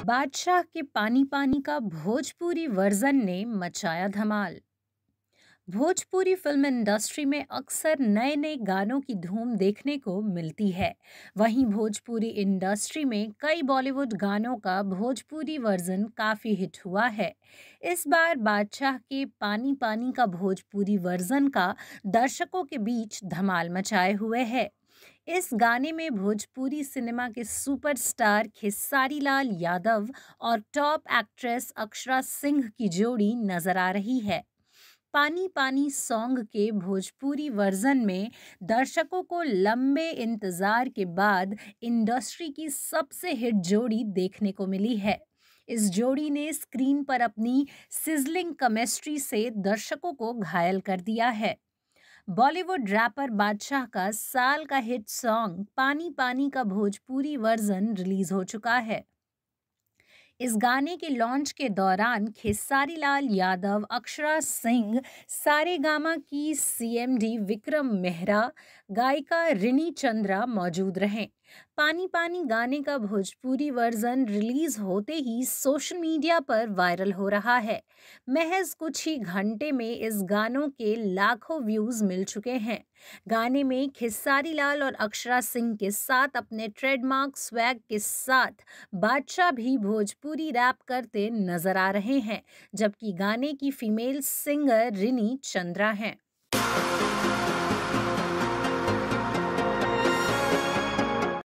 बादशाह के पानी पानी का भोजपुरी वर्जन ने मचाया धमाल। भोजपुरी फिल्म इंडस्ट्री में अक्सर नए नए गानों की धूम देखने को मिलती है। वहीं भोजपुरी इंडस्ट्री में कई बॉलीवुड गानों का भोजपुरी वर्जन काफी हिट हुआ है। इस बार बादशाह के पानी पानी का भोजपुरी वर्जन का दर्शकों के बीच धमाल मचाए हुए है। इस गाने में भोजपुरी सिनेमा के सुपरस्टार खेसारी लाल यादव और टॉप एक्ट्रेस अक्षरा सिंह की जोड़ी नजर आ रही है। पानी पानी सॉन्ग के भोजपुरी वर्जन में दर्शकों को लंबे इंतजार के बाद इंडस्ट्री की सबसे हिट जोड़ी देखने को मिली है। इस जोड़ी ने स्क्रीन पर अपनी सिजलिंग केमिस्ट्री से दर्शकों को घायल कर दिया है। बॉलीवुड रैपर बादशाह का साल का हिट सॉन्ग पानी पानी का भोजपुरी वर्जन रिलीज हो चुका है। इस गाने के लॉन्च के दौरान खेसारी लाल यादव, अक्षरा सिंह, सारेगामा की सीएमडी विक्रम मेहरा, गायिका रिनी चंद्रा मौजूद रहे। पानी पानी गाने का भोजपुरी वर्जन रिलीज होते ही सोशल मीडिया पर वायरल हो रहा है। महज कुछ ही घंटे में इस गानों के लाखों व्यूज मिल चुके हैं। गाने में खेसारी लाल और अक्षरा सिंह के साथ अपने ट्रेडमार्क स्वैग के साथ बादशाह भी भोजपुरी रैप करते नजर आ रहे हैं, जबकि गाने की फीमेल सिंगर रिनी चंद्रा हैं।